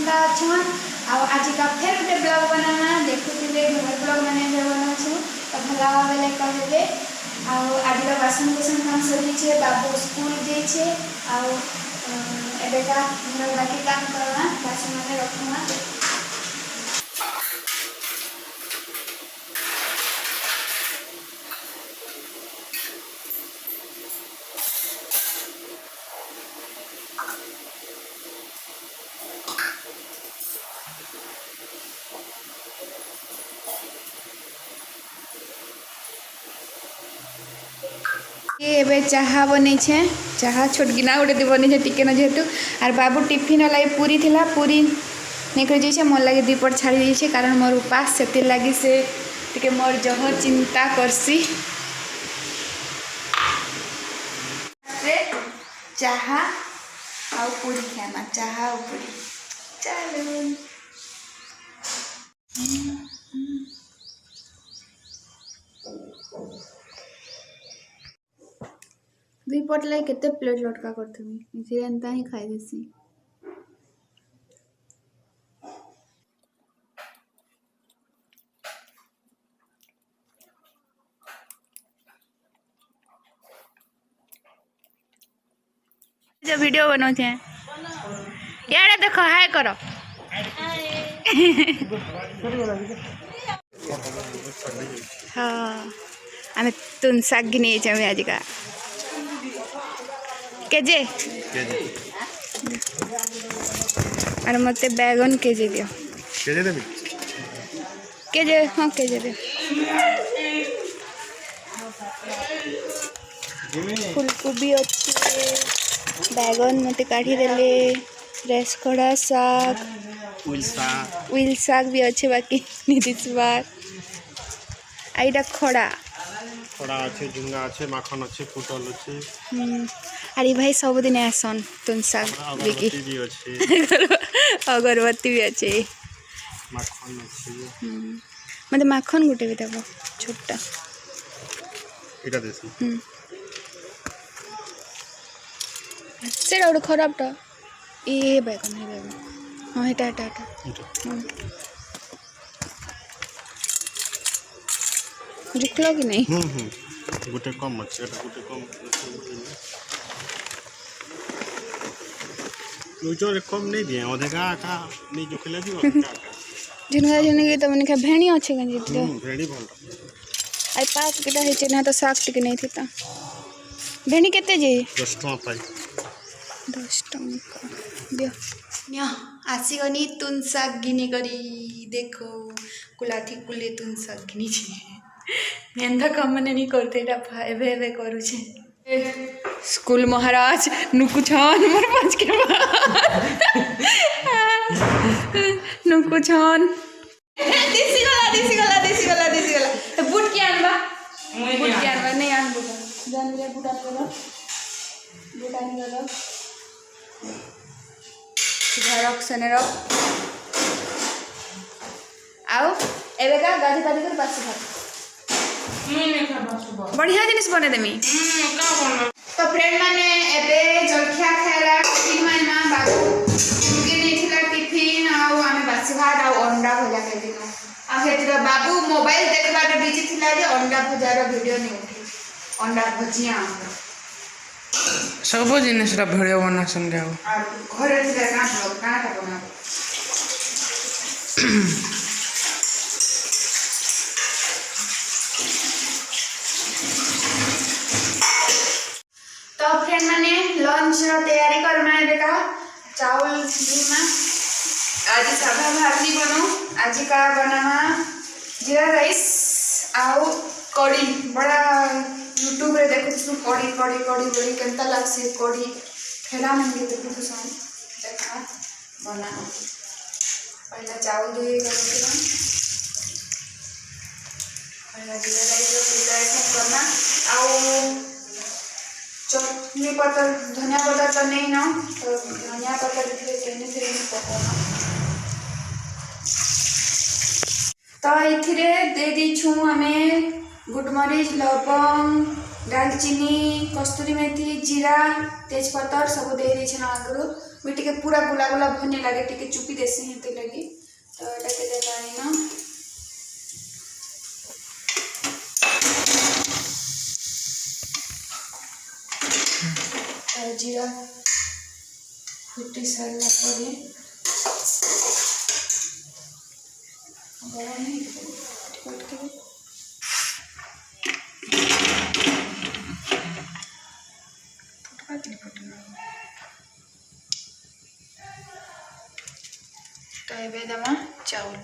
केनता अच्छन आज का फिर गोटे ब्लॉग बनाना देखुले घर ब्लॉग मैंने बनाऊँ तो भला बेले कहबे आज बासन कुसन काम सरी बाबू स्कूल जाइए एबेका घर बाकी काम करना बासन मैंने रखना ये चाहा बनी चाहा छोटकिना गोटे दी बनी टिके न जेहेतु आर बाबू टिफिन लगे पूरी थिला पूरी नहीं कर जाइए मोर लगे दीपट छाड़ी दीजिए कारण मोर उपास से लगी से टिके मोर जह चिंता करसी चाहा आउ पूरी खाना चाहा आउ पूरी चलो दीपट लगे केते प्लेट लटका करथमी एंता ही खाई देसी जो वीडियो बनाते हैं यार देखो हाय करो हाँ आम तुम शाग नहीं आज का केजे अरे मत बैगन केजे दियो केजे हाँ केजे दियो फुलकोबी अच्छी बैगन मत काढ़ी देले फ्रेश खड़ा साग उइल साग भी अच्छे बाकी निदिस बार आईटा खड़ा खड़ा अच्छे झुंगा अच्छे माखन अच्छे पुटल अच्छे अरे भाई सबुदिन आसन तुम साग बिकी अगरबत्ती भी अच्छे माखन अच्छे मतलब माखन गोटे भी देव छोटा एटा देसी सेटा गोटे खराबटा ए बैगन है बैगन हाँ एटा एटा एटा रुकलो कि नहीं गोटे कम अच्छे गोटे कम जो कम नहीं दिए अधिका का नहीं जो खिला दियो जिनका जिन के तो मन के भेणी अच्छे गंजी तो भेड़ी भल आई पास केटा है चेना तो साग टिके नहीं थिता भेणी केते जे 10 टका पाई 10 टका दियो न्या आसी गनी तुन साग गिनी करी देखो कुलाथी कुले तुन साग गिनी छे मेंदा कम नहीं करते एटा एबे एबे करू छे स्कूल महाराज नुकु छन मोर पांच के नुकु छन देसी गला बूट के आनबा नहीं आनबो जान ले बूट आन गलो घरक सने रख आओ एबे का गाधी गाधी कर पास भात बढ़िया जिनिस बने देमी तो फ्रेंड माने एबे जलखिया खाला टिफिन माना बाबू उनके नेथिला टिफिन आउ आमे बासी भात आउ अंडा भजा खाइ दिनो आ हेतिर बाबू मोबाइल देखबार बिजी थिला जे अंडा भजार वीडियो नै उठी अंडा भजिया सब जिनिस रा वीडियो बना संगे आ घरे थिला काटा बना तो फ्रेंड माने लंच तैयारी करना है बेटा चावल धीमा आज सादा भाजी बनो आज का बनाना जीरा राइस आउ कड़ी बड़ा यूट्यूब रे देखु कड़ी कड़ी कड़ी बड़ी केनता लागसे कड़ी ठेला मन के देखु सन देखा बना पहला चावल धोई करना पहला जीरा राइस करना आउ चटनी पत्तर धनिया पत्तर तो नहीं ना तो धनिया पत्तर से पकाना तो ये दे दी छू हमें गुटमरीच लवंग दालचीनी कस्तूरी मेथी जीरा तेजपत्तर सब दे देछन आगरो मी टिके पूरा गुला गुला भने लागे टिके चुपी देसी हेते लगी तो एटा के देलानी ना जीरा फुटी सारा पड़े गरम नहीं कट के तो ये दमा चावल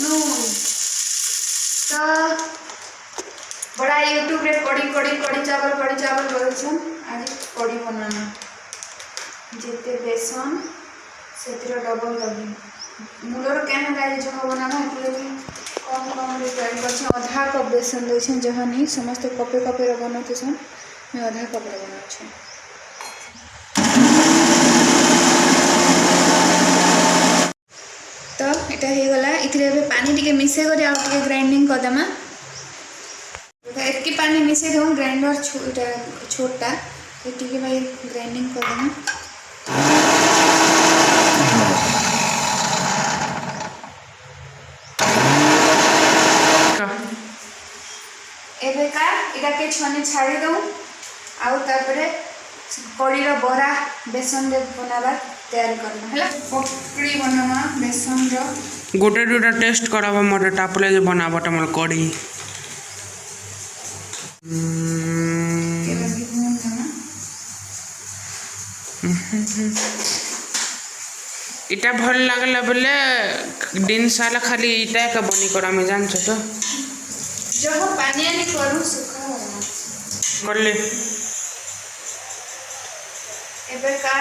नून तो बड़ा यूट्यूब रे कड़ी चावल बोलछन आज कड़ी बनाना जेते बेसन सेतिर डबल लगी मूलर केन गाय जो बनाना है कम रे ट्राई करछ आधा कप बेसन दै छै जहनी समस्त कपे रे बनते छन मैं आधा कप रे बना छै तो यहाँ हो गला इथिरे पानी टिके मिसे कर ग्राइंडिंग करदेमा एतकी पानी मिसे दो ग्राइंडर छोटा ये भाई ग्राइंडिंग करदेमा एबेका इटा के छने छाड़ी दो आउ तापरे कड़ी रो बरा बेसन रे बनाबा तैयार करना हैला पकड़ी बनामा बेसन रो गोटे दुटा टेस्ट कराबा मोटे टापले जे बनाबा टमल कड़ी इटा भल लागला बोले दिन साला खाली इटा का बनी करा में जान छ तो जो पानी आनी करू सुखा करले एबे का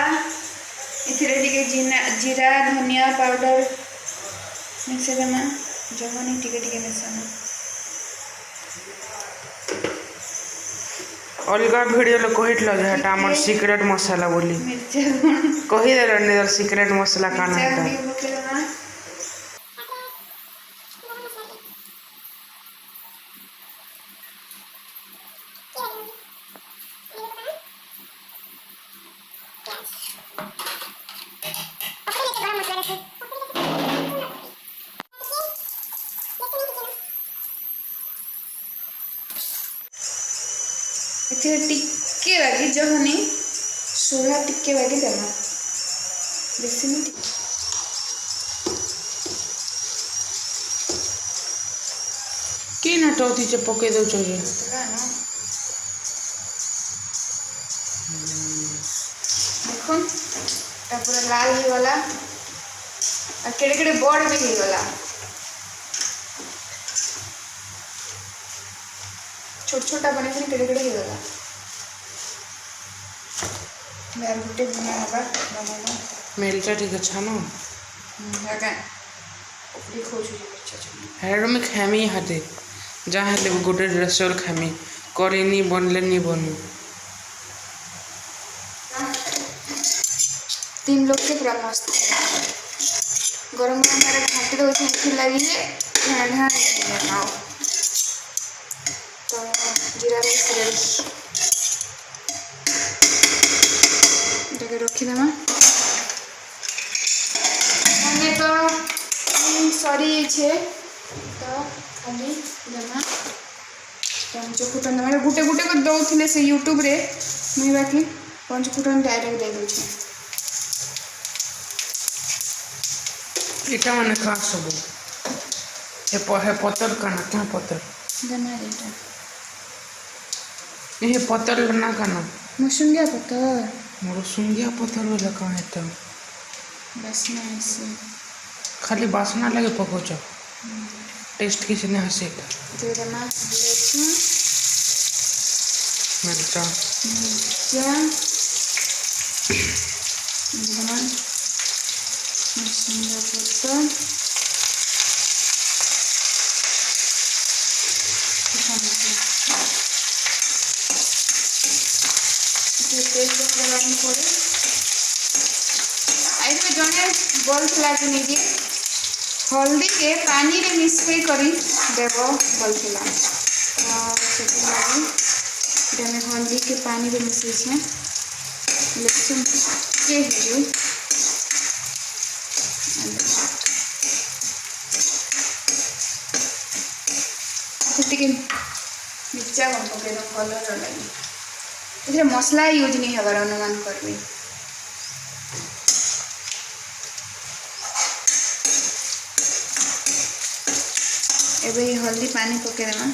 इथिरे टिके जीरा धनिया पाउडर मिक्स देना जवनी टिके टिके मिसाना अलगा वीडियो ले कहितलो जे हटा हमर सीक्रेट मसाला बोली मिर्चा कहि देलो ने सीक्रेट मसाला काना है इथे टिक्के बाकी जहनी सोडा टिक्के बाकी देना बेसी नहीं के नटौती से पके दो चाहिए देखो पूरा लाल ही वाला और केड़े केड़े बड़ भी ही वाला छोट छोटा बने थे केड़े केड़े ही वाला मैं गुटे बनाना मेलचा ठीक अच्छा ना लगा ऊपरी खोजू अच्छा हेड में खामी हाथे जहाँ ले गोटे ड्रेस और खामी करे नहीं बनले नहीं बनू 3 लोग के पूरा मस्त गरम गरम मेरे घाटी दो से लगी है ढाढा बनाओ तो जीरा राइस रेडी এটাকে রখি দেবা মানে তো সরি আছে তো খালি দেবা पंचफुटन मैंने गुटे गुटे को दौले से यूट्यूब रे मुई बाकी पंचफुटन डायरेक्ट दे दूँ इटा माने खा सब हे पत्थर काना क्या पत्थर देना रेटा ये पत्थर ना काना मशुंगिया पत्थर मोर सुंगिया पत्थर वाला कहाँ है तो बस ना ऐसे खाली बासना लगे पकोचा टेस्ट किसी ने हंसेगा तो देना लहसुन मिर्चा मिर्चा देना मशुंगिया पत्थर तेल लगाने पड़े बोलता कि नहीं हल्दी के पानी रे मिसई करी देव बोलता तो से हल्दी के पानी रे मिसई लेकिन ये है मिर्चा कम पकड़ कलर लगे इधर मसला यूज नहीं हबार अनुमान करबी एबे हल्दी पानी पकड़ देमा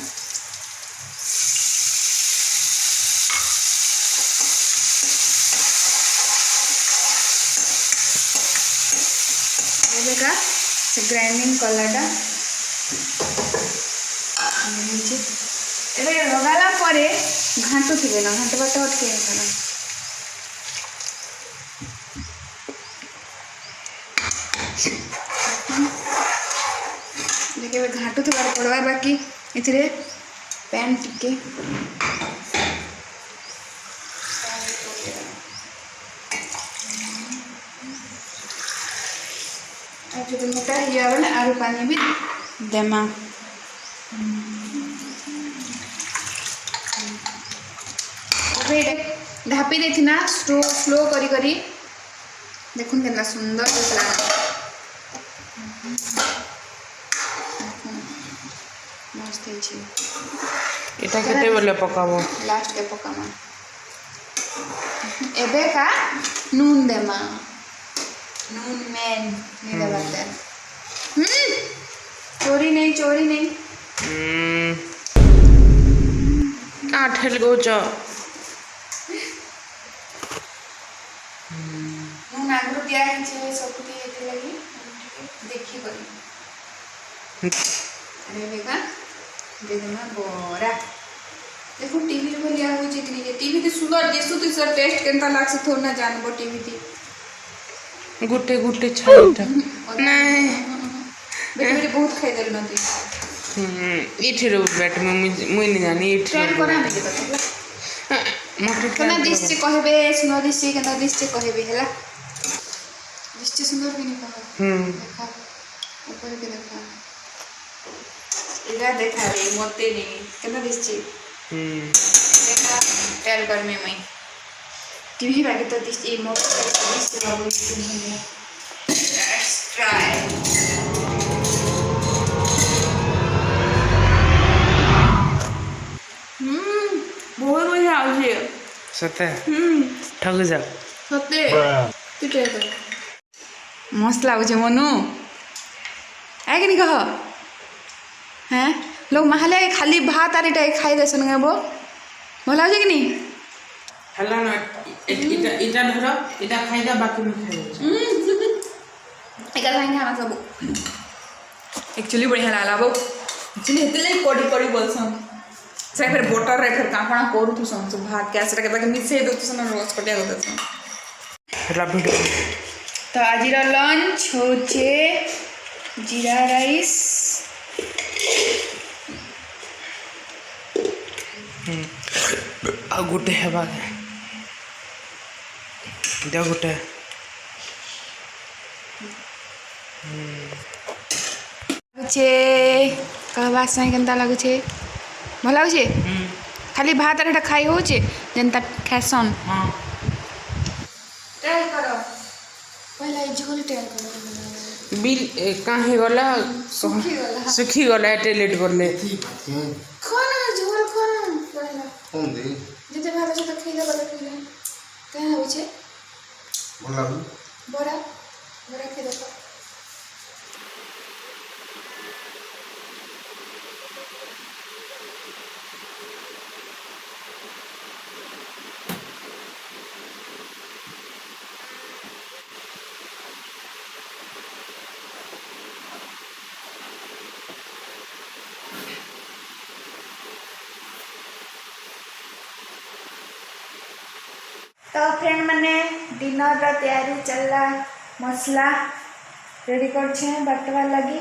एबे का से ग्राइंडिंग कलरटा एबे लगाला परे घाटू थिबे ना घाटू बाटे अटके ना देखिए घाटू थिबार पड़वा बाकी इथिरे पैन टिके और जो मोटा हिया वाला आलू पानी भी देमा ढापी देती ना स्लो स्लो करी करी देखुन केतना सुंदर दिसला मस्त है এটা কেটে বলে পকাবো लास्ट के पकामा एबे का नून देमा नून मेन नहीं देबाते चोरी नहीं आठल गोच नून आगु दिया है सब ये लगी देखी करी अरे बेका देखना बोरा देखो टीवी रे लिया हो जे कि नहीं टीवी ते सुंदर दिसु तो सर टेस्ट केनता लागसे थोड़ ना जानबो टीवी ती गुटे गुटे छाइटा नहीं बेटे बहुत खाई देल नती इठिरो बैट में मुई नहीं जानी ट्राई इठिरो करा में देखो मोटे कना दिसचे कहबे सुनो दिसचे कना दिसचे कहबे हला दिसचे सुंदर भी नहीं कहा देखा ऊपर के देखा इधर देखा रे मोते नहीं कना दिसचे देखा ट्राई कर में मैं टीवी बाकी तो दिसचे मोटे दिसचे बाबू नहीं लेट्स ट्राई बहुत मजा आउछे सते ठग जा सते तू ट्राई कर मस्त लाଗୁছে मनु है कि नहीं कह हैं लोग महले खाली भात आर इटा खाई देसन गबो भल लाଗୁছে कि नहीं हला ना इटा इटा धरो इटा खाइदा बाकी में खाइ एका खाएंगे हम सब एक्चुअली बढ़िया लागलाबो एक्चुअली हेतले कोडी कोडी बोलसन से फिर बटर रे फिर कापणा करू तू सन सब भात गैस रे के मिसे दो तू सन रोज कटिया दो सन हला वीडियो तो आज लंच होचे जीरा राइस आ गुटे हेबा दे गुटे छे कहबा सही केनता लागु छे भल लागु छे खाली भात आर खाई हो छे जनता खासन हां ट्राई करो पहला झोल ट्राई करो बिल काहे गला सुखी गला टॉयलेट करले खाना झोल खाना पहला कौन दे जते भात से तो खइदा बला खइदा कहाँ हो छे बोला बड़ा बड़ा खइदा तो फ्रेंड मैंने डिनर रा तैयारी चलला मसला रेडी कर छे बटवा लगी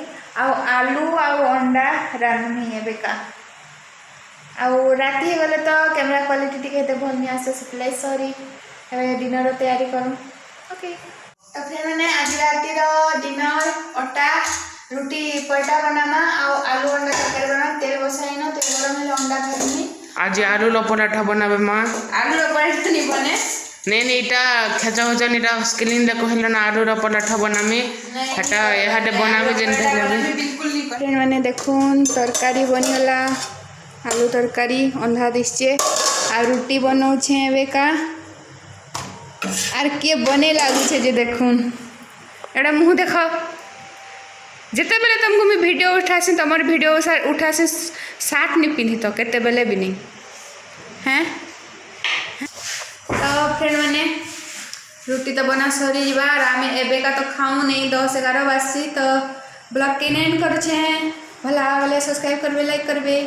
आलू अंडा रांधुनी है बेका राति गले तो कैमरा क्वालिटी टिके भल नहीं आसे से सॉरी डिनर तैयारी करूँ ओके तो फिर मैंने आज रातिर डिनर अटा रुटी पटा बनामा आलू अंडा तरकारी बना तेल बसाइन तेल गरम हेले अंडा भाजमी आज आलूर पराठा बनाबे माँ आलू पराठा नहीं बने नहीं इटा खेचा होचन इटा स्क्रीन देखो हेलो ना आलूर पराठा बनामी हेटा एहाटे बनाबे जेन बिल्कुल नहीं कर मैंने देखून तरकारी बनिगला आलू तरकारी अंधा दिशे आ रुटी बनाऊे एवेका आर किए बने लागुचे जे देखून एटा मुँह देख जिते बेले तुमको मैं वीडियो उठासी तुम वीडियो उठासी सार्ट नहीं पिंधि तो केते बेले भी नहीं हैं तो फ्रेंड मैंने रुटी तो बना सरी जा आम एवेका तो खाऊँ नहीं 10-11 बासी तो ब्लॉग के एंड करुचे भला भले सब्सक्राइब करबे लाइक करबे